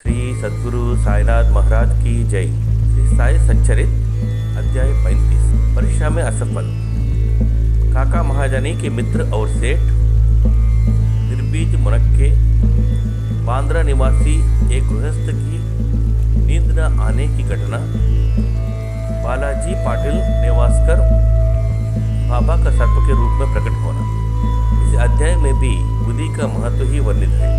श्री सद्गुरु साईनाथ महाराज की जय। श्री साई सच्चरित अध्याय 35। परीक्षा में असफल। काका महाजनी के मित्र और सेठ निर्बीज मुनक्के बांद्रा निवासी एक गृहस्थ की नींद न आने की घटना। बालाजी पाटिल नेवास्कर बाबा का सर्प के रूप में प्रकट होना। इस अध्याय में भी बुद्धि का महत्व ही वर्णित है।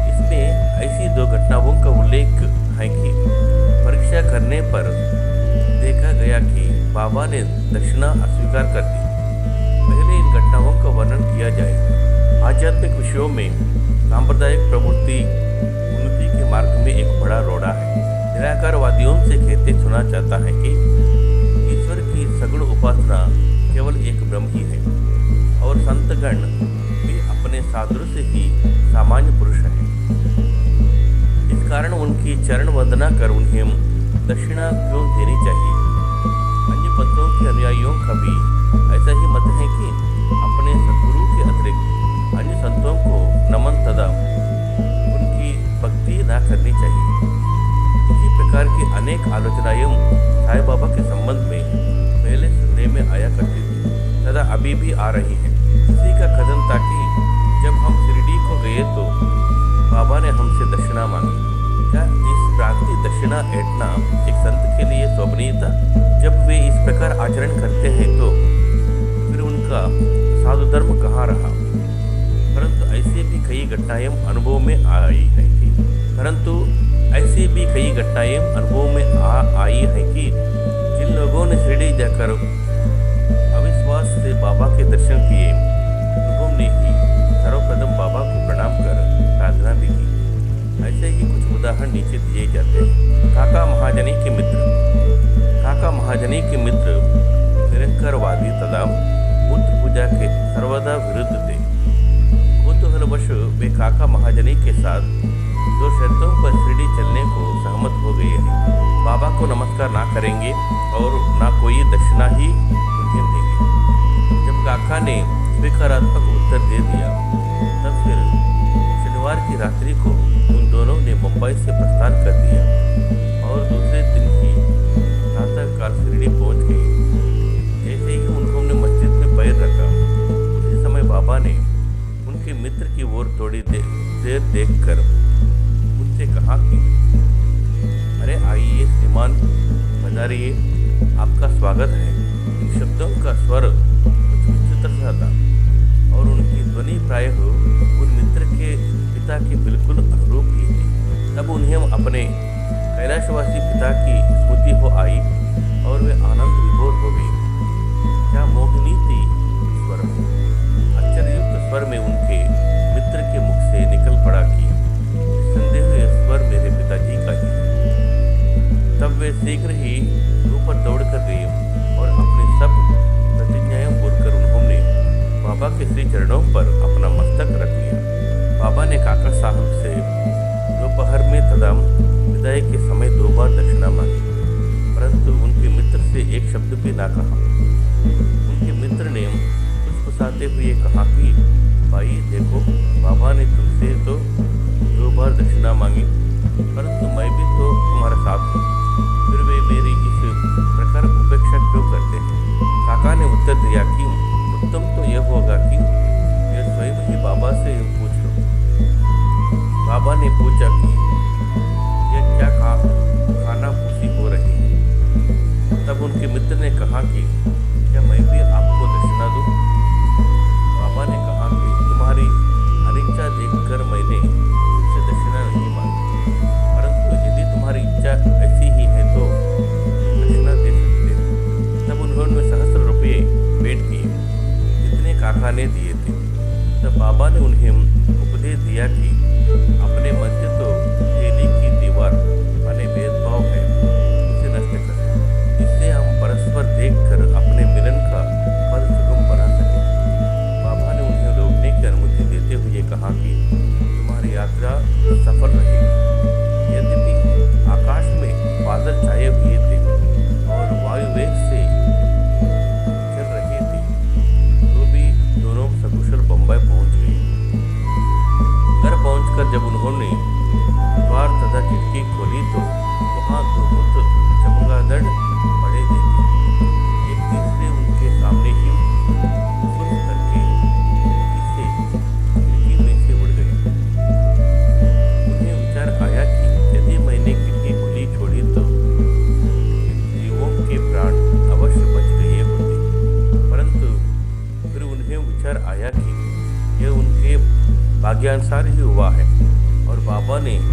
इसमें ऐसी दो घटनाओं का उल्लेख है कि परीक्षा करने पर देखा गया कि बाबा ने दक्षिणा अस्वीकार कर दी। पहले इन घटनाओं का वर्णन किया जाएगा। आध्यात्मिक विषयों में सांप्रदायिक प्रवृत्ति उन्नति के मार्ग में एक बड़ा रोड़ा है। निराकारवादियों से कहते सुना जाता है कि ईश्वर की सगुण उपासना केवल एक ब्रह्म ही है और संतगण भी अपने सादृश्य ही सामान्य पुरुष है। इस कारण उनकी चरण वंदना कर उन्हें दक्षिणा क्यों देनी चाहिए। अन्य पंथों के अनुयायियों का भी ऐसा ही मत है कि अपने सद्गुरु के अतिरिक्त अन्य संतों को नमन तथा उनकी भक्ति न करनी चाहिए। इसी प्रकार की अनेक आलोचनाएं साईं बाबा के संबंध में पहले सुनने में आया करती थी तथा अभी भी आ रही है। इसी का कथन था कि जब हम शिरडी को गए तो बाबा ने हमसे दक्षिणा मांगी। क्या इस प्रांतीय दक्षिणा ऐंठना एक संत के लिए शोभनीय था? जब वे इस प्रकार आचरण करते हैं तो फिर उनका साधु धर्म कहाँ रहा? परंतु ऐसी भी कई घटनाएं अनुभव में आई हैं कि जिन लोगों ने शिरडी जाकर अविश्वास से बाबा के दर्शन किए, उन्होंने ही सर्वप्रथम बाबा को प्रणाम कर प्रार्थना भी की। ऐसे ही कुछ उदाहरण नीचे दिए जाते हैं। काका महाजनी के मित्र निरंकारवादी तथा बुद्ध पूजा के सर्वदा विरुद्ध थे। कौतूहलवश वे काका महाजनी के साथ दो शर्तों पर शिरडी चलने को सहमत हो गए हैं। बाबा को नमस्कार ना करेंगे और ना कोई दक्षिणा ही उन्हें देंगे। जब काका ने स्वीकारात्मक उत्तर दे दिया तब फिर शनिवार की रात्रि को उन दोनों ने मुंबई से प्रस्थान कर दिया और दूसरे दिन ही प्रातःकाल शिरडी पहुंच गए। जैसे ही उन्होंने मस्जिद में पैर रखा, उसी समय बाबा ने उनके मित्र की ओर थोड़ी देर देखकर उनसे कहा कि अरे आइए श्रीमान, पधारिए, आपका स्वागत है। इन शब्दों का स्वर कुछ विचित्र सा था और उनकी ध्वनि प्रायः उन मित्र के पिता के बिल्कुल अनुरूप ही थी। तब उन्हें अपने कैलाशवासी पिता की स्मृति हो आई और वे आनंद विभोर हो गए। क्या मोहिनी थी स्वर में। आश्चर्ययुक्त स्वर में उनके मित्र के मुख से निकल पड़ा कि निस्संदेह यह स्वर मेरे पिताजी का ही है। तब वे शीघ्र ही ऊपर दौड़ कर गए और अपने सब प्रतिज्ञाएं बोलकर उन्होंने बाबा के श्री चरणों पर अपना मस्तक रख लिया। बाबा ने काका साहब से दोपहर में तथा विदाई के समय 2 बार दक्षिणा मांगी, परंतु उनके मित्र से एक शब्द भी ना कहा। उनके मित्र ने फुसफुसाते हुए कहा कि भाई देखो, बाबा ने तुमसे तो 2 बार दक्षिणा मांगी, परंतु मैं भी तो तुम्हारे साथ हूँ, फिर वे मेरी इस प्रकार उपेक्षा क्यों करते हैं? काका ने उत्तर दिया कि उत्तम तो यह होगा कि यह स्वयं ही बाबा से पूछ लो। बाबा ने पूछा कि यह क्या खाना पूछी हो रही है? तब उनके मित्र ने कहा कि क्या मैं भी आपको दक्षिणा दूं? बाबा ने कहा कि तुम्हारी अनिच्छा देखकर मैंने तुमसे दक्षिणा नहीं मांगी, परंतु यदि तुम्हारी इच्छा ऐसी ही है तो दक्षिणा दे सकते हो। तब उन्होंने 1000 रुपये भेंट किए, जितने काका ने दिए थे। तब बाबा ने उन्हें उपदेश दिया कि अपने मध्य तो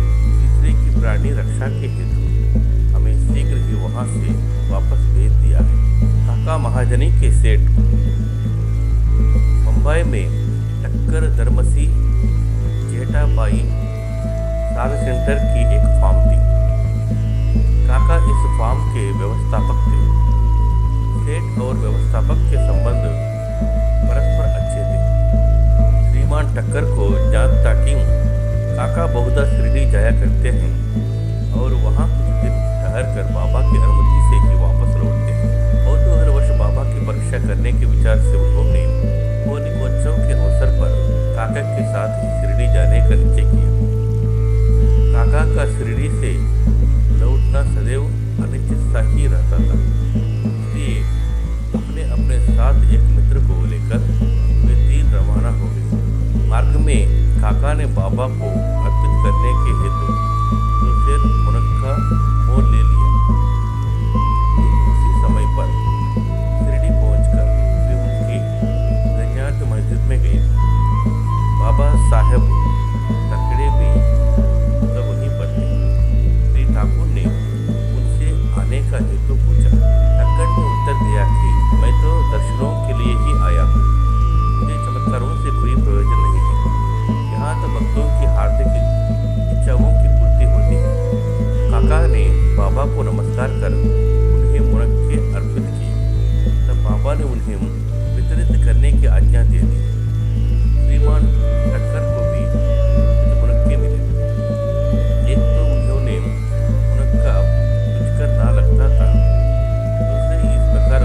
तीसरे की प्राणी रक्षा के हेतु हमें शीघ्र ही वहां से वापस भेज दिया है। काका महाजनी के सेठ मुंबई में टक्कर धर्मसी जेठाबाई साल सेंटर की एक फार्म थी। काका इस फार्म के व्यवस्थापक थे। सेठ और व्यवस्थापक के संबंध परस्पर अच्छे थे। श्रीमान टक्कर को जानता कि काका बहुधा शिरडी जाया करते हैं और वहाँ कुछ दिन ठहर कर बाबा की अनुमति से ही वापस लौटते हैं। कौतूहलवश बाबा की परीक्षा करने के विचार से उन्होंने होलिकोत्सव के अवसर पर काका के साथ ही शिरडी जाने का निश्चय किया। काका का शिरडी से लौटना सदैव अनिश्चित सा ही रहता था। इसलिए अपने अपने साथ एक मित्र को लेकर वे 3 रवाना हो गए। मार्ग में काका ने बाबा को अर्पित करने के हेतु दूसरे मुनक्का मोल ले लिया। उसी समय पर शिरडी पहुंचकर वे उनकी गंजात मस्जिद में गए। बाबा साहेब तकड़े भी वहीं पर थे। श्री ठाकुर ने उनसे आने का हेतु पूछा। टक्कर ने उत्तर दिया कि मैं तो दर्शनों के लिए ही आया हूँ, मुझे चमत्कारों से कोई प्रयोजन नहीं है। यहाँ तो भक्तों की हार्दिक इच्छाओं की पूर्ति होती है। काका ने बाबा को नमस्कार कर उन्हें मुनक्के अर्पित किए। तब बाबा ने उन्हें वितरित करने की आज्ञा दे दी। श्रीमान टक्कर को भी मुनक्के मिले। एक तो उन्होंने मुनक्का रुचकर ना लगता था, दूसरे इस प्रकार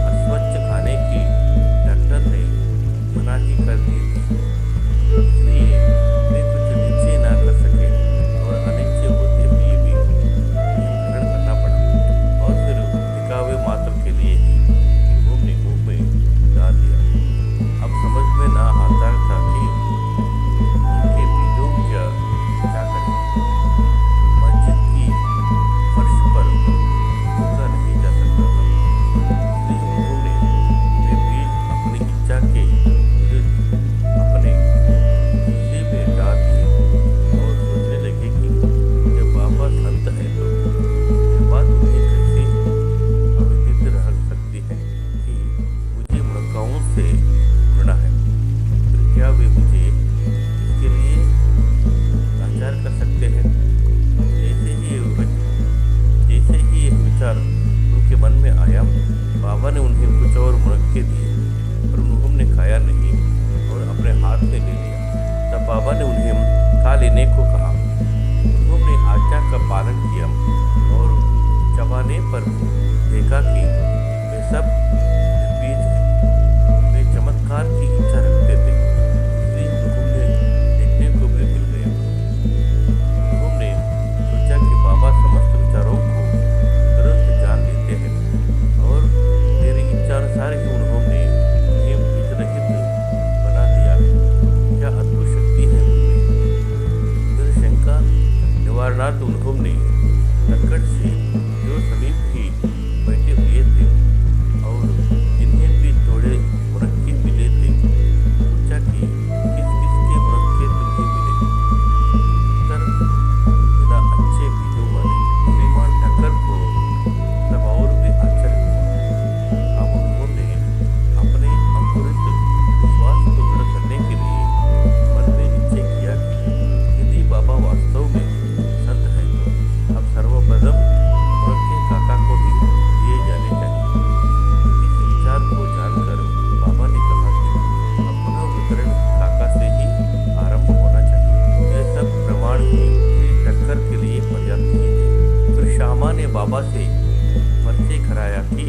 अस्वच्छ खाने की डॉक्टर ने मनाही कर दी थी। इसलिए वे कुछ निश्चय ना कर सके और अनिश्चय होते हुए भी ग्रहण करना पड़ा और फिर दिखावे मात्र के लिए ही उन्होंने मुंह में डाल दिया। अब समझ में ना आता था कि उनके बीजों क्या करें। मस्जिद की फर्श पर झुका नहीं जा सकता था, इसलिए उन्होंने वे बीज अपनी इच्छा के विरुद्ध अपने हिस्से में डाल दिए और सोचने लगे कि जब बाबा संत है तो ये बात उन्हें कैसे अविदित रह सकती है कि मुझे मुनक्काओं से जुड़ना है। फिर क्या वे मुझे इसके लिए लाचार कर सकते हैं? जैसे ही यह विचार उनके मन में आया, बाबा ने उन्हें कुछ और मुनक्के दिए, पर उन्होंने खाया नहीं और अपने हाथ में ले लिया। तब बाबा ने उन्हें खा लेने को कहा। उन्होंने आज्ञा का पालन किया और चबाने पर देखा कि वे सब निर्बीज हैं। वे चमत्कार की इच्छा रखते थे, इसलिए उन्होंने देखने को भी मिल गया। उन्होंने सोचा कि बाबा समस्त विचारों को तुरंत जान लेते हैं और मेरी इच्छा अनुसार ही उन्होंने उन्हें बीज रहित बना दिया। क्या अद्भुत शक्ति है उनमें। फिर शंका निवारणार्थ उन्होंने टक्कर से जो समीप ही बैठे हुए थे और जिन्हें भी थोड़े मुनक्के मिले थे, पूछा कि किस किस के मुनक्के तुम्हें मिले? उत्तर बिना अच्छे बीजों वाले। श्रीमान टक्कर को तब और भी आश्चर्य हुआ। अब उन्होंने अपने अंकुरित विश्वास को दृढ़ करने के लिए मन में निश्चय किया कि यदि बाबा वास्तव में संत है तो अब सर्वप्रथम मुनक्के काका को ही दिए जाने चाहिए। इस विचार को जानकर बाबा ने कहा कि अब पुनः वितरण काका से ही आरंभ होना चाहिए। यह सब प्रमाण ही श्री टक्कर के लिए पर्याप्त ही थे। फिर श्यामा ने बाबा से परिचय कराया कि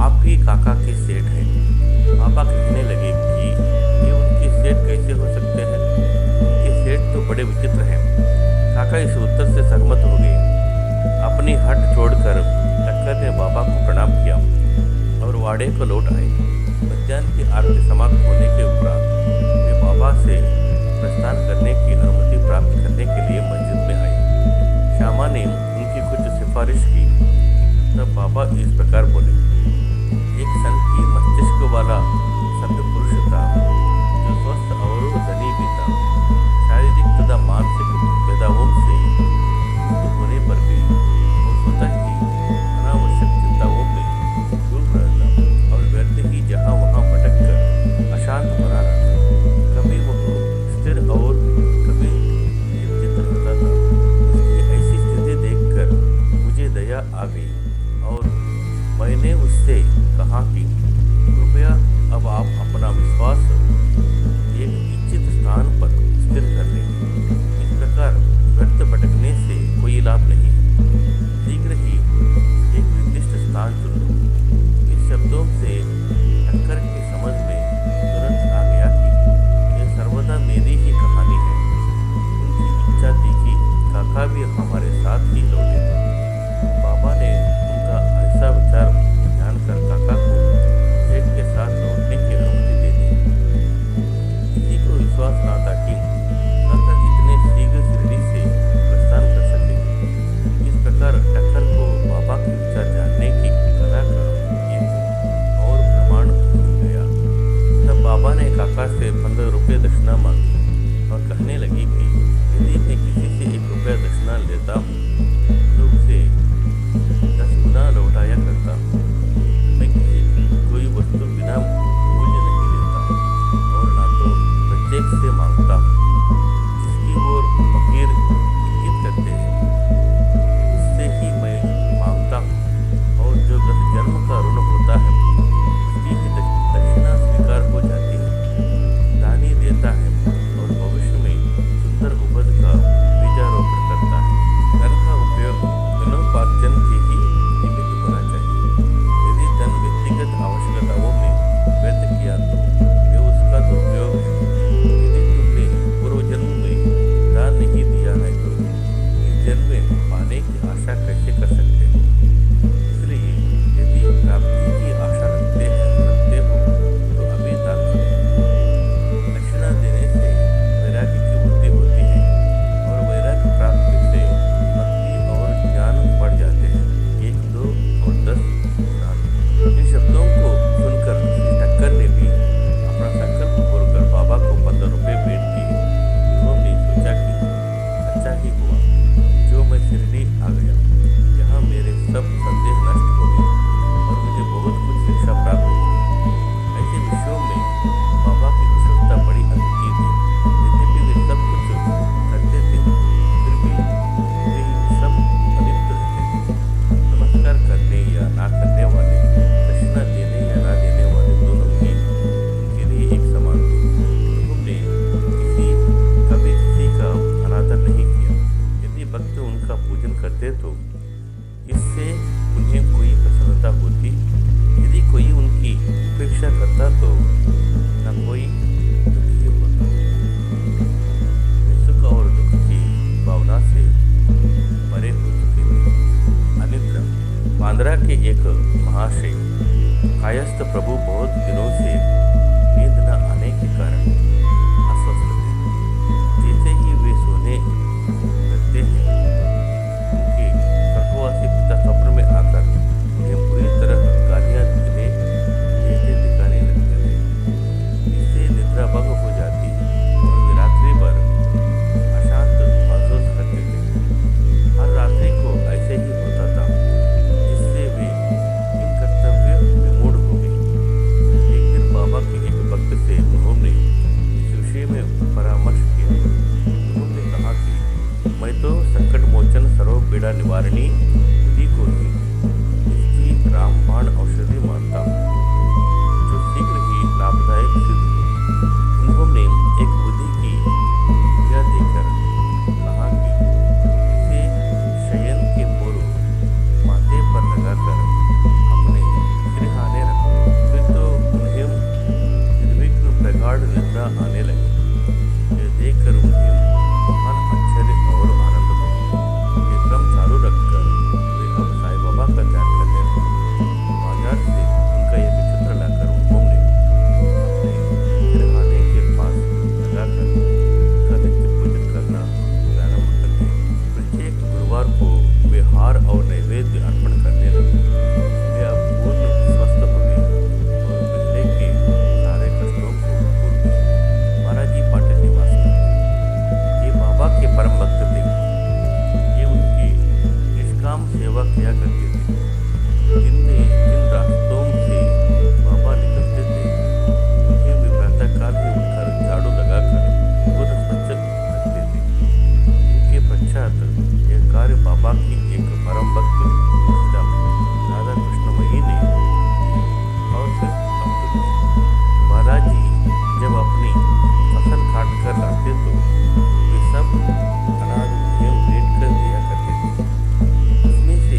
आप ही काका के सेठ हैं। बाबा कहने लगे कि ये उनके सेठ कैसे हो सकते हैं? उनके सेठ तो बड़े विचित्र हैं। काका इस उत्तर से सहमत हो गए। अपनी हट छोड़कर टक्कर ने बाबा को प्रणाम किया और वाड़े को लौट आए। मध्याह्न की आरती समाप्त होने के उपरांत वे बाबा से प्रस्थान करने की अनुमति प्राप्त करने के लिए मस्जिद में आए। श्यामा ने उनकी कुछ सिफारिश की। तब बाबा इस प्रकार बोले। एक संत की मस्तिष्क वाला सभ्य पुरुष था जो स्वस्थ और धनी भी था। शारीरिक तथा मानसिक भेदाओं देता हूँ तो उसे 10 गुना लौटाया करता हूँ। मैं किसी की कोई वस्तु बिना मूल्य नहीं लेता और ना तो प्रत्येक से मांगता हूँ। जिसकी ओर फकीर इंगित करते हैं उससे ही मैं मांगता हूँ और जो 10 जन्म का ऋण होता है उसकी ही दक्षिणा स्वीकार हो जाती है। दानी देता है और भविष्य में सुंदर उपज का बीजारोपण करता है। धन का उपयोग धनोपार्जन के ही निमित्त होना चाहिए। यदि धन व्यक्तिगत आवश्यकताओं में व्यर्थ किया तो यह उसका दुरुपयोग है। यदि तुमने पूर्व जन्म में दान नहीं दिया है तो इस जन्म में पाने की आशा कैसे कर सकते हो? इसलिए यदि प्राप्ति की आशा रखते हो तो अभी दान करो। दक्षिणा देने से वैराग्य की वृद्धि होती है और वैराग्य प्राप्ति से भक्ति और ज्ञान बढ़ जाते हैं। 1, 2 और 10 गुना। इन शब्दों को सुनकर श्री ठक्कर ने भी अपना संकल्प बोलकर बाबा को 15 रुपये भेंट किए। उन्होंने सोचा कि अच्छा ही हुआ जो मैं शिरडी आ गया। यहाँ मेरे सब संदेह नष्ट हो गए और मुझे बहुत कुछ शिक्षा प्राप्त हुई। ऐसे विषयों में बाबा की कुशलता बड़ी अद्वितीय थी। यद्यपि वे सब कुछ करते थे फिर भी वे सब अलिप्त रहते थे। नमस्कार करने या ना करने वाले, दक्षिणा देने या ना देने वाले दोनों ही उनके लिए एक समान थे। उन्होंने कभी किसी का अनादर नहीं किया। यदि भक्त उनका पूजन करते तो इससे उन्हें कोई प्रसन्नता होती। यदि कोई उनकी उपेक्षा करता तो न कोई दुखी होता। वे सुख और दुख की भावना से परे हो चुके थे। अनिद्रा। बांद्रा के एक महाशय कायस्थ प्रभु बहुत दिनों से नींद न आने के कारण अस्वस्थ थे। जैसे ही वे सोने लगते हैं उनके स्वर्गवासी पिता स्वप्न में आकर उन्हें पूरी तरह गालियां देने जैसे दिखाने लगते थे। इससे निद्रा भंग हो जाती और वे रात्रि भर अशांत महसूस करते थे। हर रात्रि को ऐसे ही होता था जिससे वे इन कर्तव्य विमूढ़ हो गए। एक दिन बाबा के एक भक्त से उन्होंने इस विषय में परामर्श किया। उन्होंने कहा कि मैं तो संकट मोचन सर्व पीड़ा निवारणी विधि को ही इसकी रामबाण औषधि मानता हूँ जो शीघ्र ही लाभदायक सिद्ध हो। उन्होंने एक विधि की विद्या देकर कहा कि इसे शयन के पूर्व माथे पर लगाकर अपने सिरहाने रखो। फिर तो उन्हें निर्विघ्न प्रगाढ़ निद्रा आने लगी। यह देखकर उन्हें महान आश्चर्य और आनंद हुआ। ये क्रम चालू रखकर वे अब साईं बाबा का ध्यान करने लगे। बाजार से उनका एक चित्र लाकर उन्होंने अपने सिरहाने के पास लगाकर उनका नित्य पूजन करना प्रारंभ कर दिया। प्रत्येक गुरुवार को वे हार और नैवेद्य अर्पण करने लगे। वे अब पूर्ण स्वस्थ हो गए और पहले के सारे कष्टों को भूल गए। महाराज जी पाटन निवासी ये बाबा के परम भक्त थे। ये उनकी निष्काम सेवा किया करते थे। जिन रास्तों से बाबा निकलते थे उन्हें वे प्रातःकाल में उठकर झाड़ू लगाकर पूर्ण स्वच्छ रखते थे। इनके पश्चात यह कार्य बाबा की एक परम भक्त महिला राधा कृष्णमयी ने और फिर अब्दुल। बालाजी जब अपनी फसल काट कर लाते तो वे सब अनाज उन्हें भेंट कर दिया करते थे। उसमें से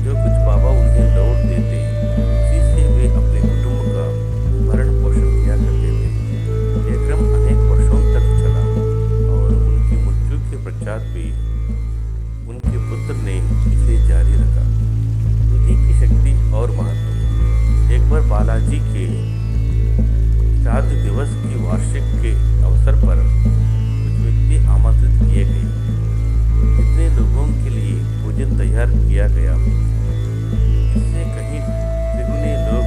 जो कुछ बाबा उन्हें लौट देते उसी से वे अपने कुटुंब का भरण पोषण किया करते थे। यह क्रम अनेक वर्षों तक चला और उनकी मृत्यु के पश्चात भी उनके पुत्र ने इसे जारी रखा। विधि की शक्ति और महत्व। एक बार बालाजी के श्राद्ध दिवस की वार्षिक के अवसर पर कुछ व्यक्ति आमंत्रित किए गए। जितने लोगों के लिए भोजन तैयार किया गया इससे कहीं द्विगुने लोग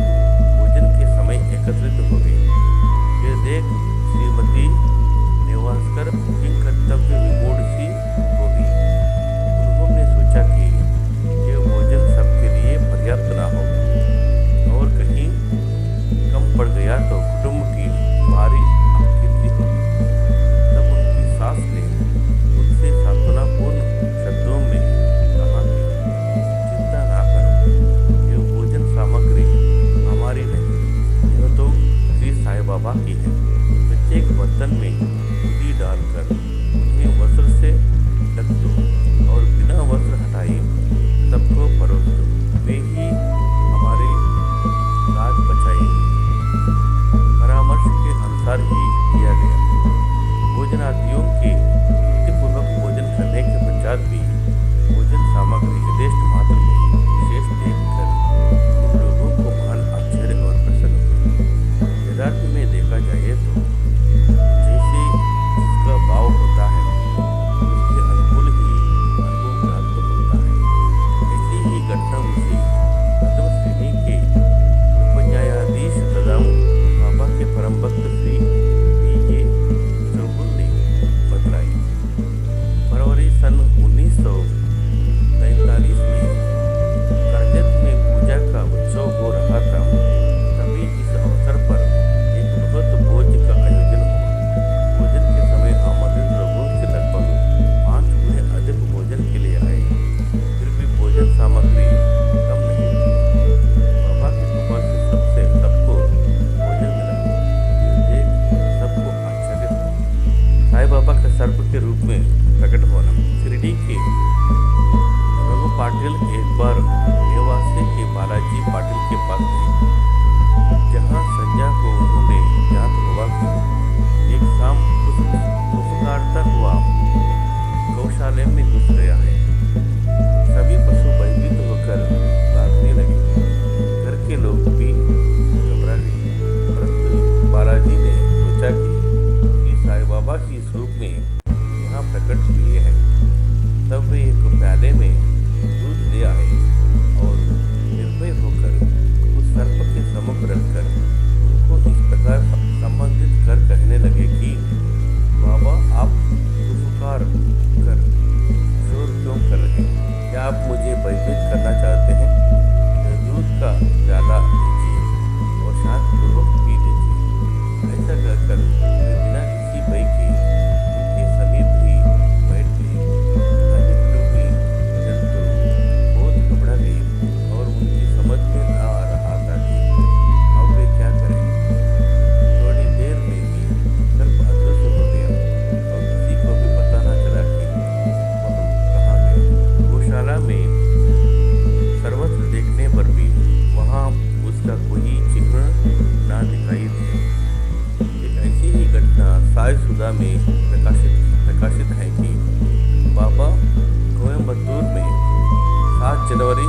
भोजन के समय एकत्रित हो गए। यह देख श्रीमती नेवास्कर किंग कर्तव्य विमूढ़ सी हो गई। बाद भी भोजन सामग्री यथेष्ट मात्रा में शेष देखकर उन लोगों को महान आश्चर्य और प्रसन्न हुए। यथार्थ में देखा जाए तो जैसे जिसका भाव होता है उसके अनुकूल ही अनुभव प्राप्त होता है। ऐसी ही घटना मुझे प्रथम श्रेणी के उपन्यायाधीश तथा बाबा के परम भक्त श्री V.A. चौगुल ने बतलाई। फरवरी सन 1943 में करजत में पूजा का उत्सव हो रहा था। तभी इस अवसर पर एक बृहत भोज का आयोजन हुआ। भोजन के समय आमंत्रित लोगों से लगभग 5 गुने अधिक भोजन के लिए आए, फिर भी भोजन सामग्री कम नहीं थी। बाबा की कृपा से सबको भोजन मिला। यह देख सबको आश्चर्य हुआ। साईं बाबा का सर्प के रूप में प्रकट होना। शिरडी के रघु पाटिल एक बार नेवासे के बालाजी पाटिल के पास गए, जहाँ संध्या को उन्होंने ज्ञात हुआ कि एक शाम पुकारता हुआ गौशाले में घुस गया है। सभी पशु भयभीत होकर भागने लगे। घर के लोग भी घबरा गए, परंतु बालाजी ने सोचा कि साईं बाबा ही इस रूप में यहाँ प्रकट हुए हैं। तब वे एक प्याले में दूध ले आए और निर्भय होकर उस सर्प के सम्मुख रखकर उनको इस प्रकार संबंधित कर कहने लगे कि बाबा, आप पुकार कर शोर क्यों कर रहे हैं? क्या आप मुझे भयभीत करना चाहते हैं? दूध का प्याला लीजिए और शांतिपूर्वक पी लीजिए। ऐसा कहकर वे बिना किसी भय के उनके समीप ही बैठ गए। अनेक लोग जंतु बहुत घबरा गए और उनकी समझ में न आ रहा था कि अब वे क्या करें। थोड़ी देर में ही सर्प अदृश्य हो गया और किसी को भी पता न चला कि वह कहाँ गए। गौशाला में सर्वत्र देखने पर भी वहाँ उसका कोई चिन्ह न दिखाई दिया। एक ऐसी ही घटना साई सुधा में प्रकाशित है कि बाबा कोयम्बतूर में 7 जनवरी